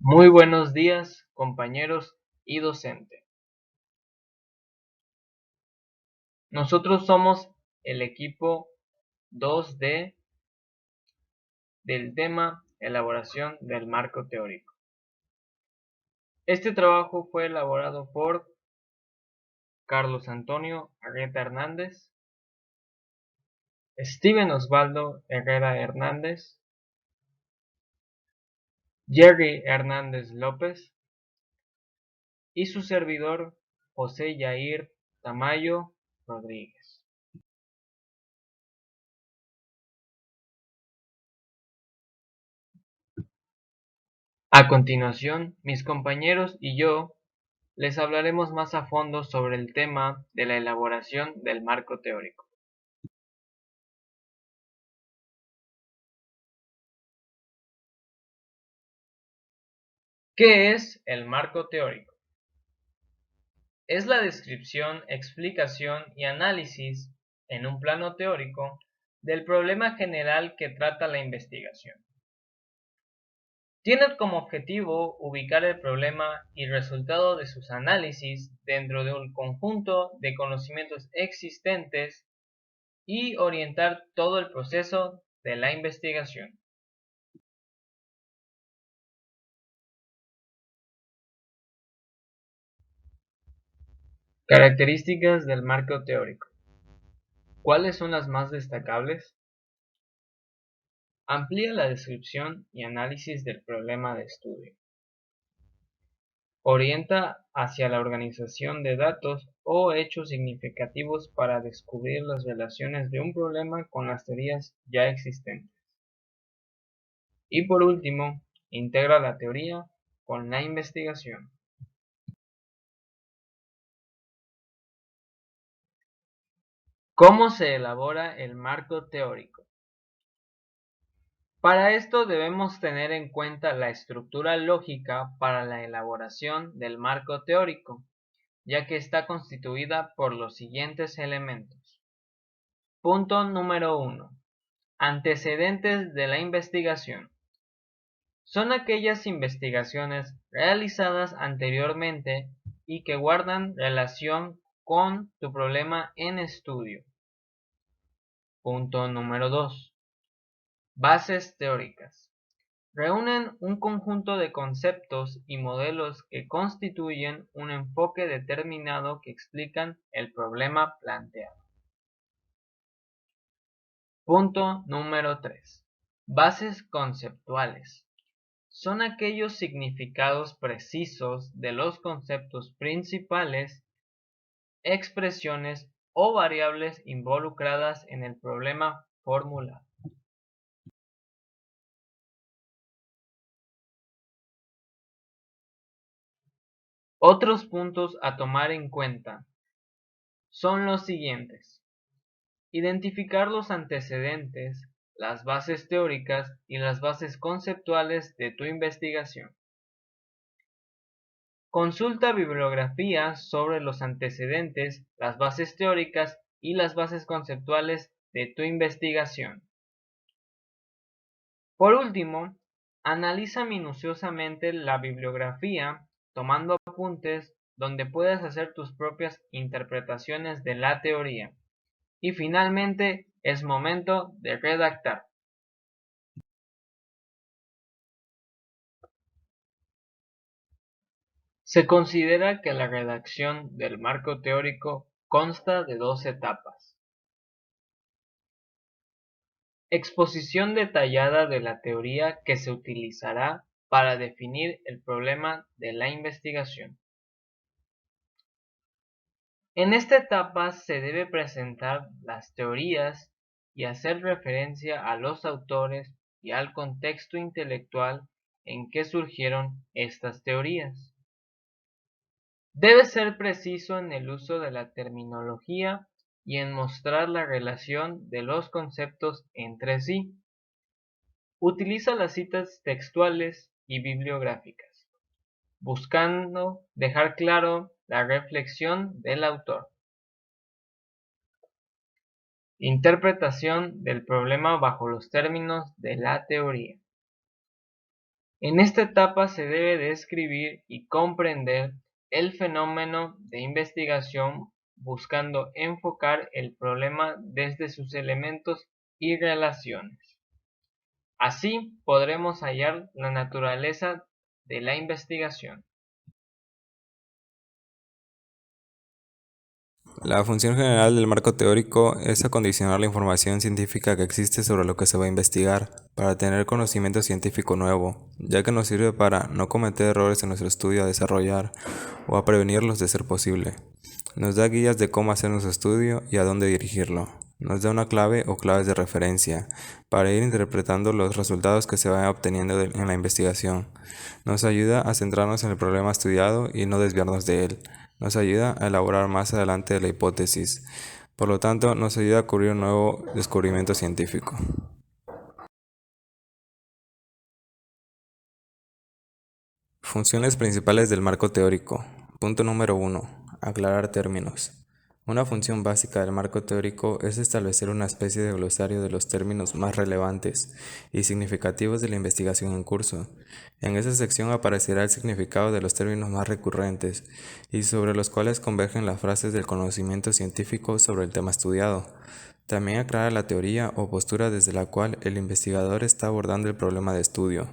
Muy buenos días, compañeros y docente. Nosotros somos el equipo 2D del tema elaboración del marco teórico. Este trabajo fue elaborado por Carlos Antonio Argueta Hernández, Steven Osvaldo Herrera Hernández, Jerry Hernández López y su servidor José Yair Tamayo Rodríguez. A continuación, mis compañeros y yo les hablaremos más a fondo sobre el tema de la elaboración del marco teórico. ¿Qué es el marco teórico? Es la descripción, explicación y análisis, en un plano teórico, del problema general que trata la investigación. Tiene como objetivo ubicar el problema y resultado de sus análisis dentro de un conjunto de conocimientos existentes y orientar todo el proceso de la investigación. Características del marco teórico. ¿Cuáles son las más destacables? Amplía la descripción y análisis del problema de estudio. Orienta hacia la organización de datos o hechos significativos para descubrir las relaciones de un problema con las teorías ya existentes. Y por último, integra la teoría con la investigación. ¿Cómo se elabora el marco teórico? Para esto debemos tener en cuenta la estructura lógica para la elaboración del marco teórico, ya que está constituida por los siguientes elementos. Punto número 1. Antecedentes de la investigación. Son aquellas investigaciones realizadas anteriormente y que guardan relación con tu problema en estudio. Punto número 2. Bases teóricas. Reúnen un conjunto de conceptos y modelos que constituyen un enfoque determinado que explican el problema planteado. Punto número 3. Bases conceptuales. Son aquellos significados precisos de los conceptos principales, expresiones o variables involucradas en el problema formulado. Otros puntos a tomar en cuenta son los siguientes: identificar los antecedentes, las bases teóricas y las bases conceptuales de tu investigación. Consulta bibliografía sobre los antecedentes, las bases teóricas y las bases conceptuales de tu investigación. Por último, analiza minuciosamente la bibliografía, tomando apuntes donde puedas hacer tus propias interpretaciones de la teoría. Y finalmente, es momento de redactar. Se considera que la redacción del marco teórico consta de dos etapas. Exposición detallada de la teoría que se utilizará para definir el problema de la investigación. En esta etapa se debe presentar las teorías y hacer referencia a los autores y al contexto intelectual en que surgieron estas teorías. Debe ser preciso en el uso de la terminología y en mostrar la relación de los conceptos entre sí. Utiliza las citas textuales y bibliográficas, buscando dejar claro la reflexión del autor. Interpretación del problema bajo los términos de la teoría. En esta etapa se debe describir y comprender el fenómeno de investigación buscando enfocar el problema desde sus elementos y relaciones. Así podremos hallar la naturaleza de la investigación. La función general del marco teórico es acondicionar la información científica que existe sobre lo que se va a investigar, para tener conocimiento científico nuevo, ya que nos sirve para no cometer errores en nuestro estudio a desarrollar o a prevenirlos de ser posible. Nos da guías de cómo hacer nuestro estudio y a dónde dirigirlo. Nos da una clave o claves de referencia para ir interpretando los resultados que se van obteniendo en la investigación. Nos ayuda a centrarnos en el problema estudiado y no desviarnos de él. Nos ayuda a elaborar más adelante la hipótesis. Por lo tanto, nos ayuda a cubrir un nuevo descubrimiento científico. Funciones principales del marco teórico. Punto número 1. Aclarar términos. Una función básica del marco teórico es establecer una especie de glosario de los términos más relevantes y significativos de la investigación en curso. En esa sección aparecerá el significado de los términos más recurrentes y sobre los cuales convergen las frases del conocimiento científico sobre el tema estudiado. También aclara la teoría o postura desde la cual el investigador está abordando el problema de estudio.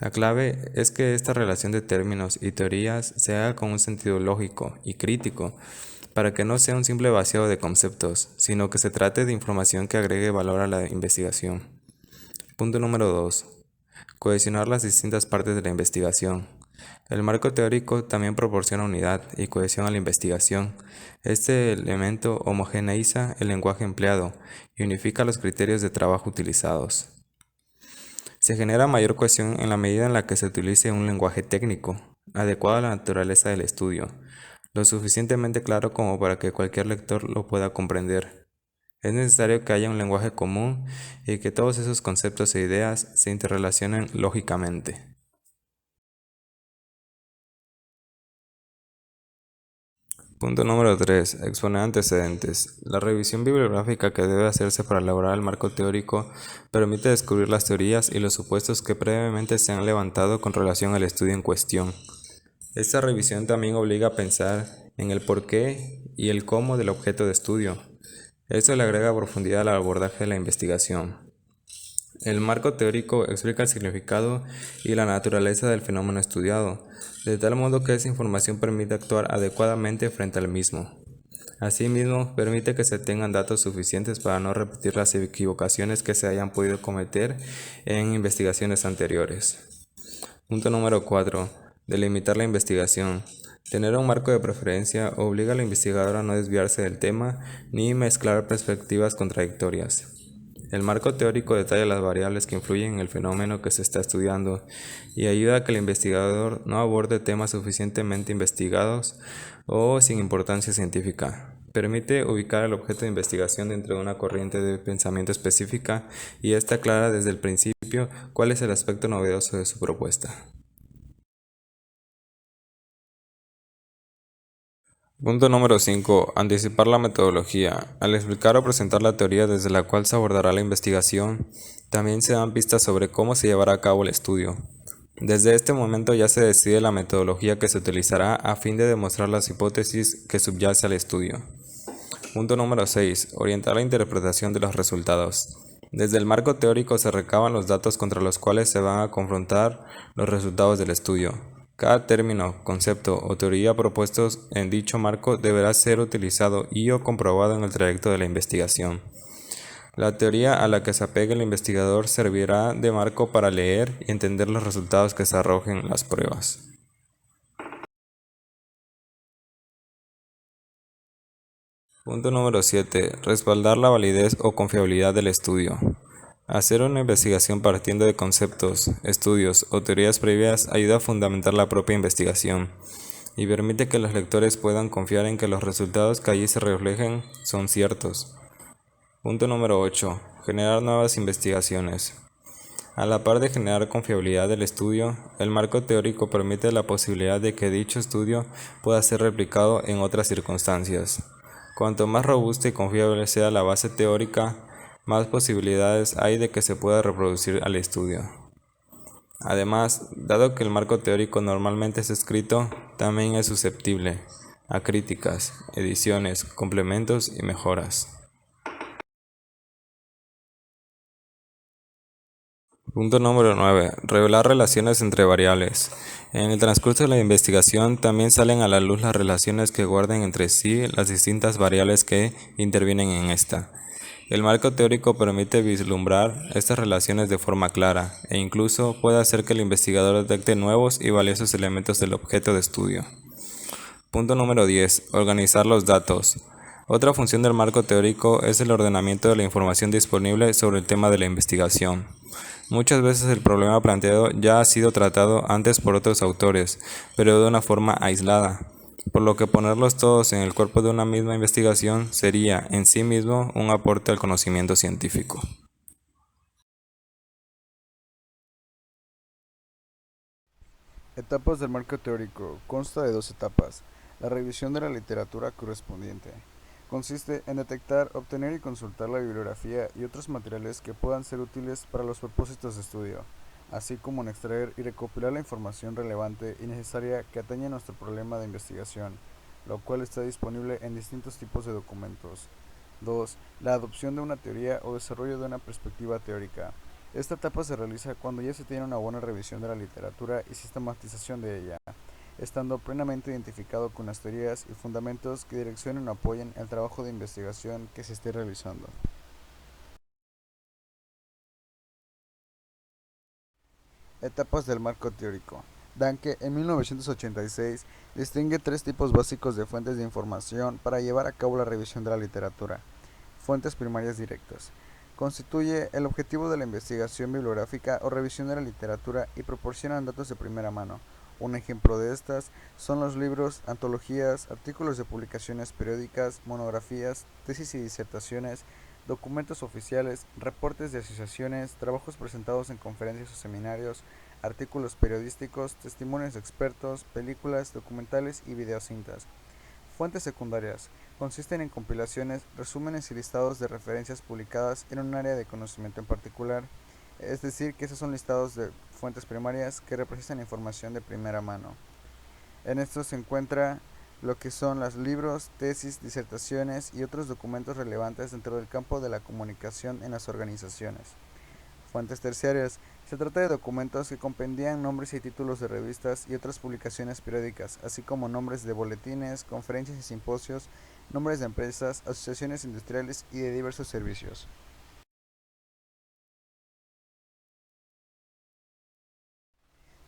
La clave es que esta relación de términos y teorías se haga con un sentido lógico y crítico, para que no sea un simple vaciado de conceptos, sino que se trate de información que agregue valor a la investigación. Punto número 2. Cohesionar las distintas partes de la investigación. El marco teórico también proporciona unidad y cohesión a la investigación. Este elemento homogeneiza el lenguaje empleado y unifica los criterios de trabajo utilizados. Se genera mayor cohesión en la medida en la que se utilice un lenguaje técnico, adecuado a la naturaleza del estudio, lo suficientemente claro como para que cualquier lector lo pueda comprender. Es necesario que haya un lenguaje común y que todos esos conceptos e ideas se interrelacionen lógicamente. Punto número 3. Exponer antecedentes. La revisión bibliográfica que debe hacerse para elaborar el marco teórico permite descubrir las teorías y los supuestos que previamente se han levantado con relación al estudio en cuestión. Esta revisión también obliga a pensar en el porqué y el cómo del objeto de estudio. Esto le agrega profundidad al abordaje de la investigación. El marco teórico explica el significado y la naturaleza del fenómeno estudiado, de tal modo que esa información permite actuar adecuadamente frente al mismo. Asimismo, permite que se tengan datos suficientes para no repetir las equivocaciones que se hayan podido cometer en investigaciones anteriores. Punto número 4. Delimitar la investigación. Tener un marco de preferencia obliga al investigador a no desviarse del tema ni mezclar perspectivas contradictorias. El marco teórico detalla las variables que influyen en el fenómeno que se está estudiando y ayuda a que el investigador no aborde temas suficientemente investigados o sin importancia científica. Permite ubicar el objeto de investigación dentro de una corriente de pensamiento específica y está clara desde el principio cuál es el aspecto novedoso de su propuesta. Punto número 5. Anticipar la metodología. Al explicar o presentar la teoría desde la cual se abordará la investigación, también se dan pistas sobre cómo se llevará a cabo el estudio. Desde este momento ya se decide la metodología que se utilizará a fin de demostrar las hipótesis que subyace al estudio. Punto número 6. Orientar la interpretación de los resultados. Desde el marco teórico se recaban los datos contra los cuales se van a confrontar los resultados del estudio. Cada término, concepto o teoría propuestos en dicho marco deberá ser utilizado y o comprobado en el trayecto de la investigación. La teoría a la que se apegue el investigador servirá de marco para leer y entender los resultados que se arrojen las pruebas. Punto número 7. Respaldar la validez o confiabilidad del estudio. Hacer una investigación partiendo de conceptos, estudios o teorías previas ayuda a fundamentar la propia investigación y permite que los lectores puedan confiar en que los resultados que allí se reflejen son ciertos. Punto número 8. Generar nuevas investigaciones. A la par de generar confiabilidad del estudio, el marco teórico permite la posibilidad de que dicho estudio pueda ser replicado en otras circunstancias. Cuanto más robusta y confiable sea la base teórica, más posibilidades hay de que se pueda reproducir al estudio. Además, dado que el marco teórico normalmente es escrito, también es susceptible a críticas, ediciones, complementos y mejoras. Punto número 9. Revelar relaciones entre variables. En el transcurso de la investigación también salen a la luz las relaciones que guardan entre sí las distintas variables que intervienen en esta. El marco teórico permite vislumbrar estas relaciones de forma clara e incluso puede hacer que el investigador detecte nuevos y valiosos elementos del objeto de estudio. Punto número 10. Organizar los datos. Otra función del marco teórico es el ordenamiento de la información disponible sobre el tema de la investigación. Muchas veces el problema planteado ya ha sido tratado antes por otros autores, pero de una forma aislada, por lo que ponerlos todos en el cuerpo de una misma investigación sería en sí mismo un aporte al conocimiento científico. Etapas del marco teórico. Consta de dos etapas. La revisión de la literatura correspondiente. Consiste en detectar, obtener y consultar la bibliografía y otros materiales que puedan ser útiles para los propósitos de estudio, así como en extraer y recopilar la información relevante y necesaria que atañe a nuestro problema de investigación, lo cual está disponible en distintos tipos de documentos. 2. La adopción de una teoría o desarrollo de una perspectiva teórica. Esta etapa se realiza cuando ya se tiene una buena revisión de la literatura y sistematización de ella, estando plenamente identificado con las teorías y fundamentos que direccionen o apoyen el trabajo de investigación que se esté realizando. Etapas del marco teórico. Danke, en 1986, distingue tres tipos básicos de fuentes de información para llevar a cabo la revisión de la literatura. Fuentes primarias directas. Constituye el objetivo de la investigación bibliográfica o revisión de la literatura y proporcionan datos de primera mano. Un ejemplo de estas son los libros, antologías, artículos de publicaciones periódicas, monografías, tesis y disertaciones, documentos oficiales, reportes de asociaciones, trabajos presentados en conferencias o seminarios, artículos periodísticos, testimonios de expertos, películas, documentales y videocintas. Fuentes secundarias. Consisten en compilaciones, resúmenes y listados de referencias publicadas en un área de conocimiento en particular, es decir, que esos son listados de fuentes primarias que representan información de primera mano. En estos se encuentra lo que son los libros, tesis, disertaciones y otros documentos relevantes dentro del campo de la comunicación en las organizaciones. Fuentes terciarias. Se trata de documentos que compendían nombres y títulos de revistas y otras publicaciones periódicas, así como nombres de boletines, conferencias y simposios, nombres de empresas, asociaciones industriales y de diversos servicios.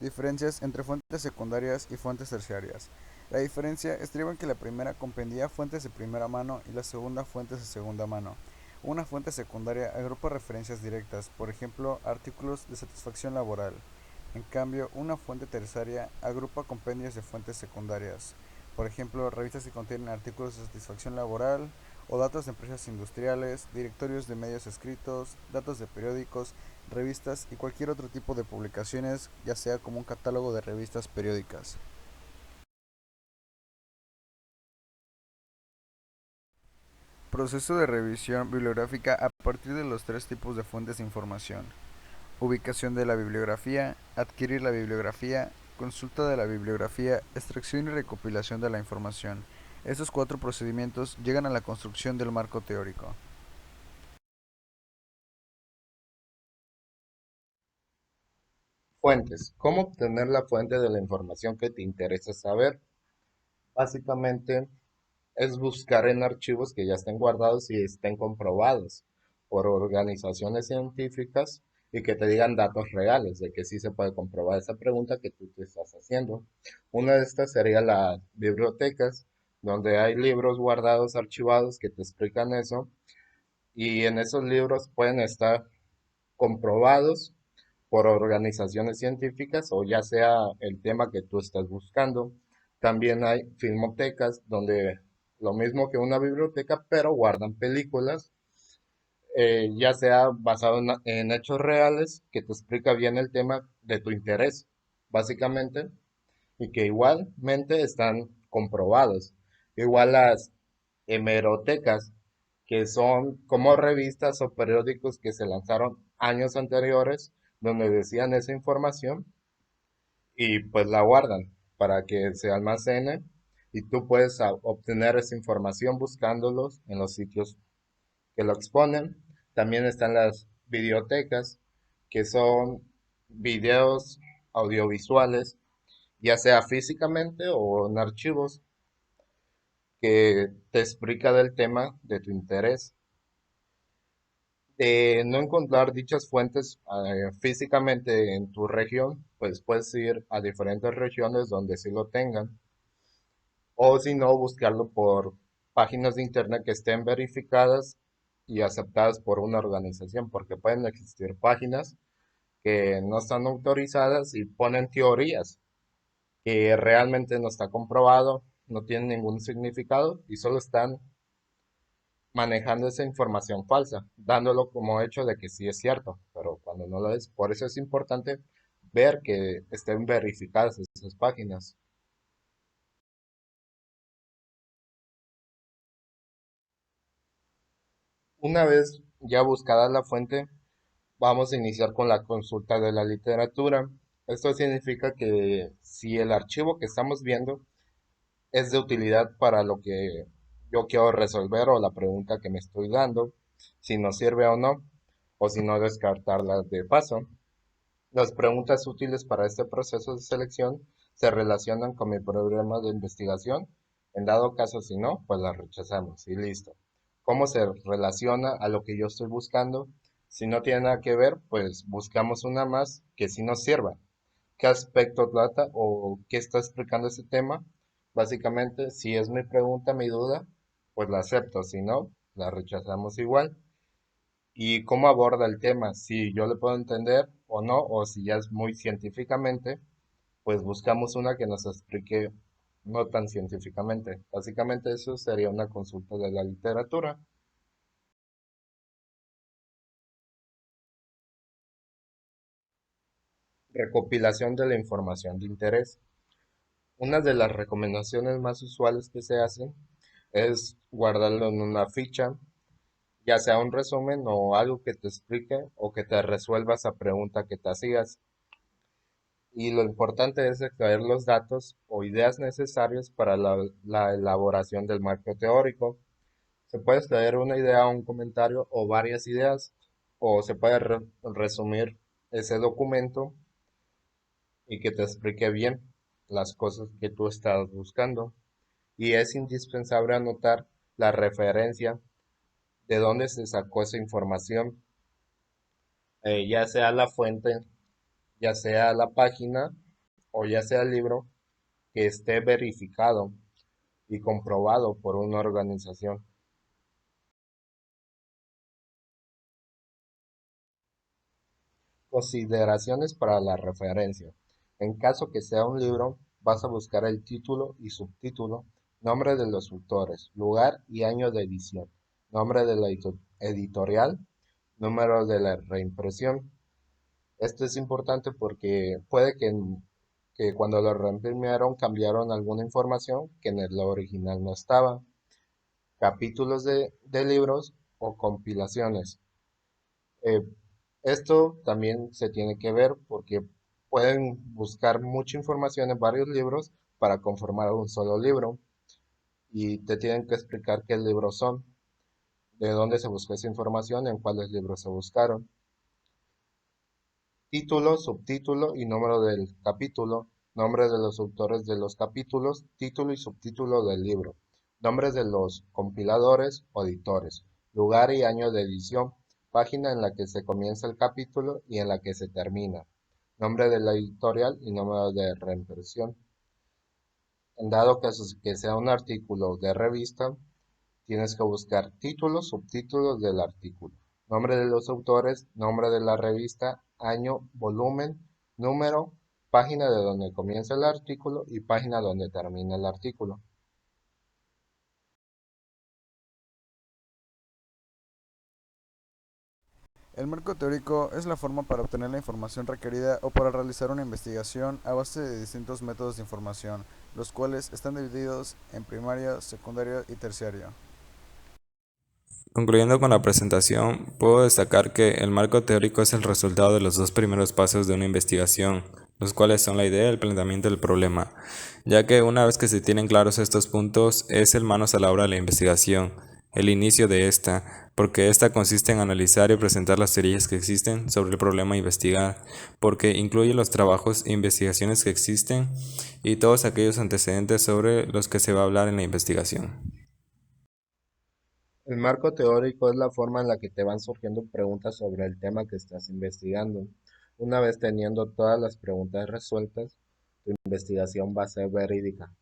Diferencias entre fuentes secundarias y fuentes terciarias. La diferencia estriba en que la primera compendía fuentes de primera mano y la segunda fuentes de segunda mano. Una fuente secundaria agrupa referencias directas, por ejemplo, artículos de satisfacción laboral. En cambio, una fuente terciaria agrupa compendios de fuentes secundarias, por ejemplo, revistas que contienen artículos de satisfacción laboral o datos de empresas industriales, directorios de medios escritos, datos de periódicos, revistas y cualquier otro tipo de publicaciones, ya sea como un catálogo de revistas periódicas. Proceso de revisión bibliográfica a partir de los tres tipos de fuentes de información. Ubicación de la bibliografía, adquirir la bibliografía, consulta de la bibliografía, extracción y recopilación de la información. Estos cuatro procedimientos llegan a la construcción del marco teórico. Fuentes. ¿Cómo obtener la fuente de la información que te interesa saber? Básicamente es buscar en archivos que ya estén guardados y estén comprobados por organizaciones científicas y que te digan datos reales de que sí se puede comprobar esa pregunta que tú te estás haciendo. Una de estas sería las bibliotecas, donde hay libros guardados, archivados que te explican eso y en esos libros pueden estar comprobados por organizaciones científicas o ya sea el tema que tú estás buscando. También hay filmotecas donde lo mismo que una biblioteca, pero guardan películas, ya sea basado en hechos reales, que te explica bien el tema de tu interés, básicamente, y que igualmente están comprobados. Igual las hemerotecas, que son como revistas o periódicos que se lanzaron años anteriores, donde decían esa información y pues la guardan para que se almacene y tú puedes obtener esa información buscándolos en los sitios que lo exponen. También están las videotecas, que son videos audiovisuales, ya sea físicamente o en archivos, que te explica del tema de tu interés. De no encontrar dichas fuentes físicamente en tu región, pues puedes ir a diferentes regiones donde sí lo tengan. O si no, buscarlo por páginas de internet que estén verificadas y aceptadas por una organización, porque pueden existir páginas que no están autorizadas y ponen teorías que realmente no está comprobado, no tienen ningún significado y solo están manejando esa información falsa, dándolo como hecho de que sí es cierto, pero cuando no lo es. Por eso es importante ver que estén verificadas esas páginas. Una vez ya buscada la fuente, vamos a iniciar con la consulta de la literatura. Esto significa que si el archivo que estamos viendo es de utilidad para lo que yo quiero resolver o la pregunta que me estoy dando, si nos sirve o no, o si no descartarla de paso. Las preguntas útiles para este proceso de selección se relacionan con mi problema de investigación. En dado caso, si no, pues las rechazamos y listo. ¿Cómo se relaciona a lo que yo estoy buscando? Si no tiene nada que ver, pues buscamos una más que sí nos sirva. ¿Qué aspecto trata o qué está explicando ese tema? Básicamente, si es mi pregunta, mi duda, pues la acepto. Si no, la rechazamos igual. ¿Y cómo aborda el tema? Si yo le puedo entender o no, o si ya es muy científicamente, pues buscamos una que nos explique no tan científicamente. Básicamente eso sería una consulta de la literatura. Recopilación de la información de interés. Una de las recomendaciones más usuales que se hacen es guardarlo en una ficha, ya sea un resumen o algo que te explique o que te resuelva esa pregunta que te hacías. Y lo importante es extraer los datos o ideas necesarios para la elaboración del marco teórico. Se puede extraer una idea, un comentario o varias ideas, o se puede resumir ese documento y que te explique bien las cosas que tú estás buscando. Y es indispensable anotar la referencia de dónde se sacó esa información, ya sea la fuente, ya sea la página o ya sea el libro que esté verificado y comprobado por una organización. Consideraciones para la referencia. En caso que sea un libro, vas a buscar el título y subtítulo, nombre de los autores, lugar y año de edición, nombre de la editorial, número de la reimpresión. Esto es importante porque puede que cuando lo reimprimieron cambiaron alguna información que en el original no estaba. Capítulos de libros o compilaciones. Eh, Esto también se tiene que ver porque pueden buscar mucha información en varios libros para conformar un solo libro y te tienen que explicar qué libros son, de dónde se buscó esa información, en cuáles libros se buscaron. Título, subtítulo y número del capítulo, nombre de los autores de los capítulos, título y subtítulo del libro, nombres de los compiladores o editores, lugar y año de edición, página en la que se comienza el capítulo y en la que se termina, nombre de la editorial y número de reimpresión. En dado caso que sea un artículo de revista, tienes que buscar títulos, subtítulos del artículo, nombre de los autores, nombre de la revista, año, volumen, número, página de donde comienza el artículo y página donde termina el artículo. El marco teórico es la forma para obtener la información requerida o para realizar una investigación a base de distintos métodos de información, los cuales están divididos en primario, secundario y terciario. Concluyendo con la presentación, puedo destacar que el marco teórico es el resultado de los dos primeros pasos de una investigación, los cuales son la idea y el planteamiento del problema, ya que una vez que se tienen claros estos puntos, es el manos a la obra de la investigación, el inicio de esta, porque esta consiste en analizar y presentar las teorías que existen sobre el problema a investigar, porque incluye los trabajos e investigaciones que existen y todos aquellos antecedentes sobre los que se va a hablar en la investigación. El marco teórico es la forma en la que te van surgiendo preguntas sobre el tema que estás investigando. Una vez teniendo todas las preguntas resueltas, tu investigación va a ser verídica.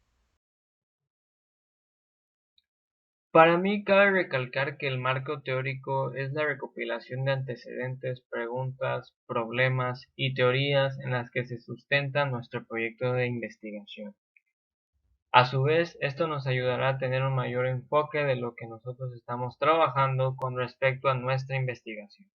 Para mí cabe recalcar que el marco teórico es la recopilación de antecedentes, preguntas, problemas y teorías en las que se sustenta nuestro proyecto de investigación. A su vez, esto nos ayudará a tener un mayor enfoque de lo que nosotros estamos trabajando con respecto a nuestra investigación.